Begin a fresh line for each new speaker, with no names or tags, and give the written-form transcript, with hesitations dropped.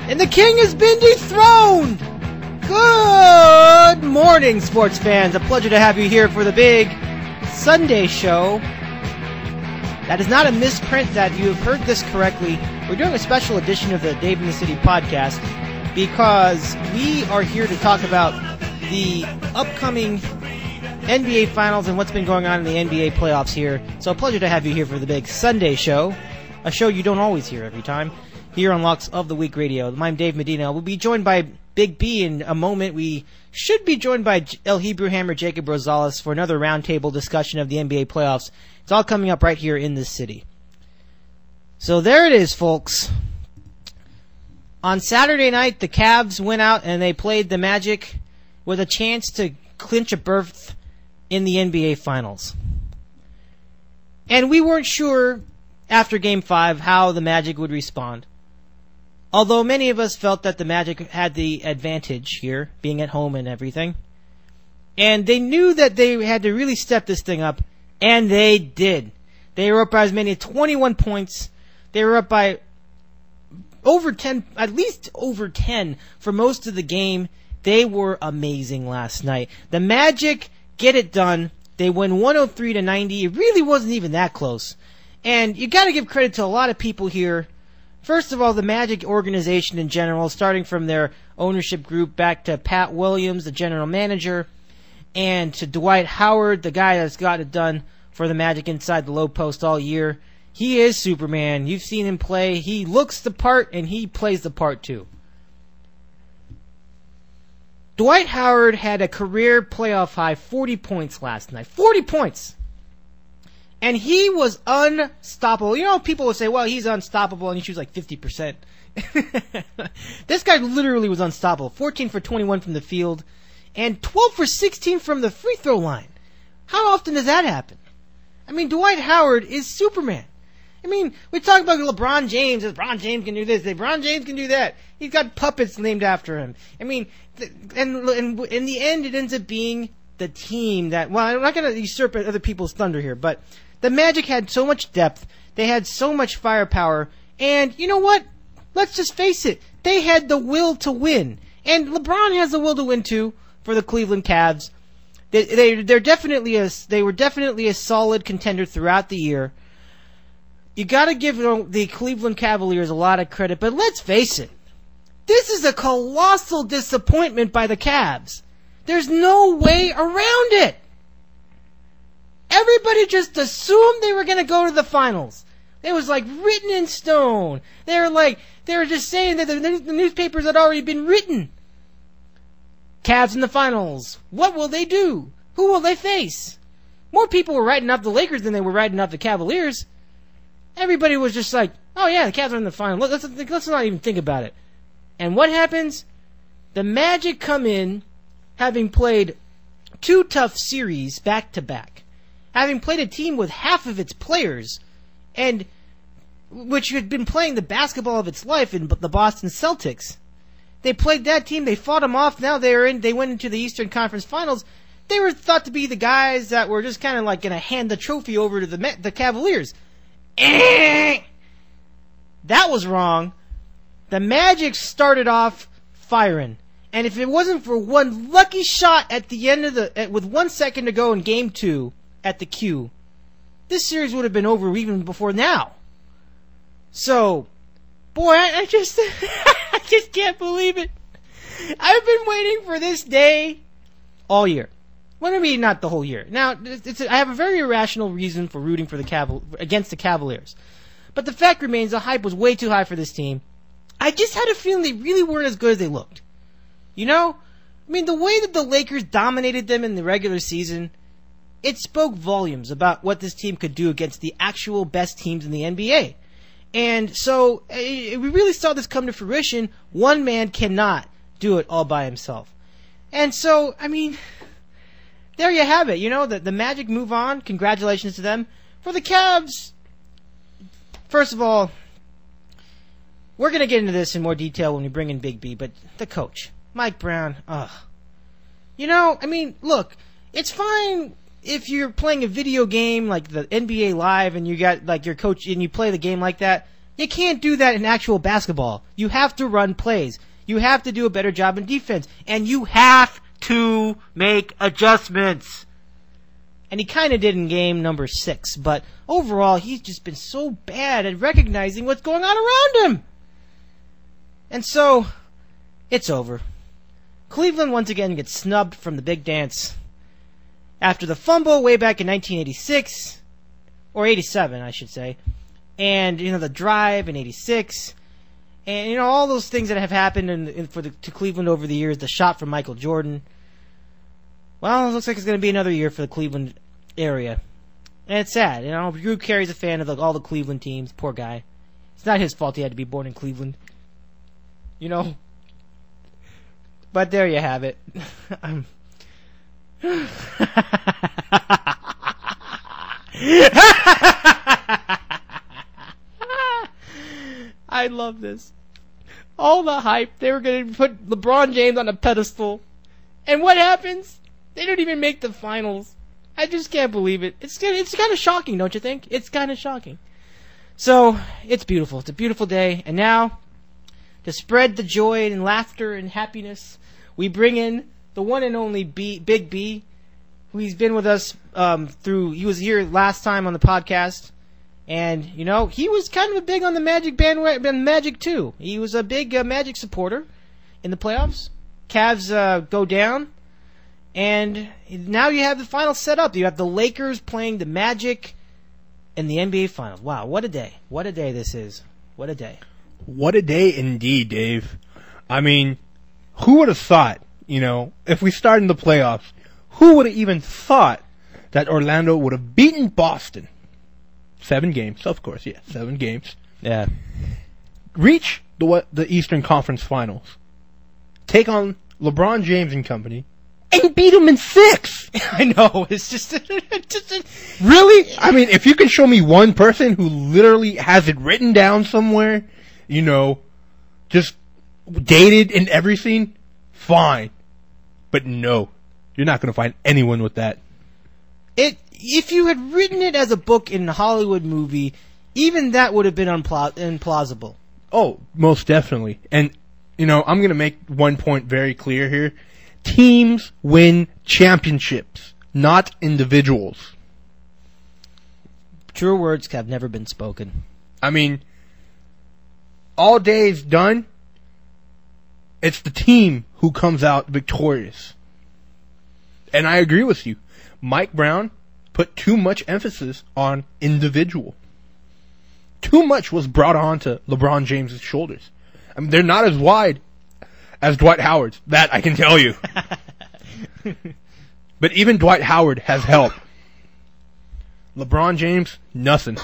And the king has been dethroned! Good morning, sports fans. A pleasure to have you here for the big Sunday show. That is not a misprint, that you have heard this correctly. We're doing a special edition of the Dave in the City podcast because we are here to talk about the upcoming NBA Finals and what's been going on in the NBA playoffs here. So a pleasure to have you here for the big Sunday show, a show you don't always hear every time, here on Locks of the Week Radio. I'm Dave Medina. We'll be joined by Big B in a moment. We should be joined by El Hebrew Hammer Jacob Rosales for another roundtable discussion of the NBA playoffs. It's all coming up right here in this city. So there it is, folks. On Saturday night, the Cavs went out and they played the Magic with a chance to clinch a berth in the NBA Finals. And we weren't sure after Game 5 how the Magic would respond. Although many of us felt that the Magic had the advantage here, being at home and everything. And they knew that they had to really step this thing up, and they did. They were up by as many as 21 points. They were up by over 10, at least over 10 for most of the game. They were amazing last night. The Magic get it done. They win 103-90. It really wasn't even that close. And you got to give credit to a lot of people here. First of all, the Magic organization in general, starting from their ownership group back to Pat Williams, the general manager, and to Dwight Howard, the guy that's got it done for the Magic inside the low post all year. He is Superman. You've seen him play. He looks the part, and he plays the part too. Dwight Howard had a career playoff high 40 points last night. 40 points! And he was unstoppable. You know, people will say, well, he's unstoppable, and he shoots like 50%. This guy literally was unstoppable. 14 for 21 from the field, and 12 for 16 from the free throw line. How often does that happen? I mean, Dwight Howard is Superman. I mean, we talk about LeBron James. LeBron James can do this. LeBron James can do that. He's got puppets named after him. I mean, and in the end, it ends up being the team that, well, I'm not going to usurp other people's thunder here, but the Magic had so much depth. They had so much firepower. And you know what? Let's just face it. They had the will to win. And LeBron has the will to win too for the Cleveland Cavs. They were definitely a solid contender throughout the year. You got to give the Cleveland Cavaliers a lot of credit, but let's face it. This is a colossal disappointment by the Cavs. There's no way around it. Everybody just assumed they were going to go to the finals. It was like written in stone. They were just saying that the newspapers had already been written. Cavs in the finals. What will they do? Who will they face? More people were writing up the Lakers than they were writing up the Cavaliers. Everybody was just like, oh yeah, the Cavs are in the final. Let's not even think about it. And what happens? The Magic come in having played 2 tough series back to back. Having played a team with half of its players, and which had been playing the basketball of its life in the Boston Celtics. They played that team. They fought them off. Now they went into the Eastern Conference Finals. They were thought to be the guys that were just kind of like going to hand the trophy over to the Cavaliers. That was wrong. The Magic started off firing. And if it wasn't for one lucky shot at the end of with 1 second to go in Game 2 at the Q, this series would have been over even before now. So, boy, I just I just can't believe it. I've been waiting for this day all year. Well, maybe not the whole year. Now, I have a very irrational reason for rooting for against the Cavaliers. But the fact remains, the hype was way too high for this team. I just had a feeling they really weren't as good as they looked. You know? I mean, the way that the Lakers dominated them in the regular season, it spoke volumes about what this team could do against the actual best teams in the NBA. And so, we really saw this come to fruition. One man cannot do it all by himself. And so, I mean, there you have it. You know, the Magic move on. Congratulations to them. For the Cavs, first of all, we're going to get into this in more detail when we bring in Big B, but the coach, Mike Brown, you know, I mean, look, it's fine if you're playing a video game like the NBA Live and you got like your coach and you play the game like that. You can't do that in actual basketball. You have to run plays. You have to do a better job in defense. And you have to make adjustments. And he kind of did in game number 6. But overall, he's just been so bad at recognizing what's going on around him. And so, it's over. Cleveland once again gets snubbed from the big dance. After the fumble way back in 1986, or 87, I should say, and, the drive in 86, and, all those things that have happened to Cleveland over the years, the shot from Michael Jordan. Well, it looks like it's going to be another year for the Cleveland area. And it's sad. Drew Carey's a fan of all the Cleveland teams. Poor guy. It's not his fault he had to be born in Cleveland. But there you have it. I love this. All the hype. They were going to put LeBron James on a pedestal. And what happens? They don't even make the finals. I just can't believe it. It's kind of shocking, don't you think? It's kind of shocking. So, it's beautiful. It's a beautiful day. And now, to spread the joy and laughter and happiness, we bring in the one and only Big B, who he's been with us he was here last time on the podcast. And, he was kind of big on the Magic bandwagon, Magic too. He was a big Magic supporter in the playoffs. Cavs go down. And now you have the finals set up. You have the Lakers playing the Magic in the NBA Finals. Wow, what a day. What a day this is. What a day.
What a day indeed, Dave. I mean, who would have thought, if we start in the playoffs, who would have even thought that Orlando would have beaten Boston? 7 games, of course, yeah, 7 games.
Yeah.
Reach the Eastern Conference Finals. Take on LeBron James and company. And beat them in 6.
I know. It's just
really? I mean, if you can show me one person who literally has it written down somewhere, just dated and everything, fine. But no, you're not going to find anyone with that.
If you had written it as a book in a Hollywood movie, even that would have been implausible.
Oh, most definitely. And, I'm going to make one point very clear here. Teams win championships, not individuals.
True words have never been spoken.
I mean, all day is done. It's the team who comes out victorious. And I agree with you. Mike Brown put too much emphasis on individual. Too much was brought on to LeBron James' shoulders. I mean, they're not as wide as Dwight Howard's. That I can tell you. But even Dwight Howard has help. LeBron James, nothing.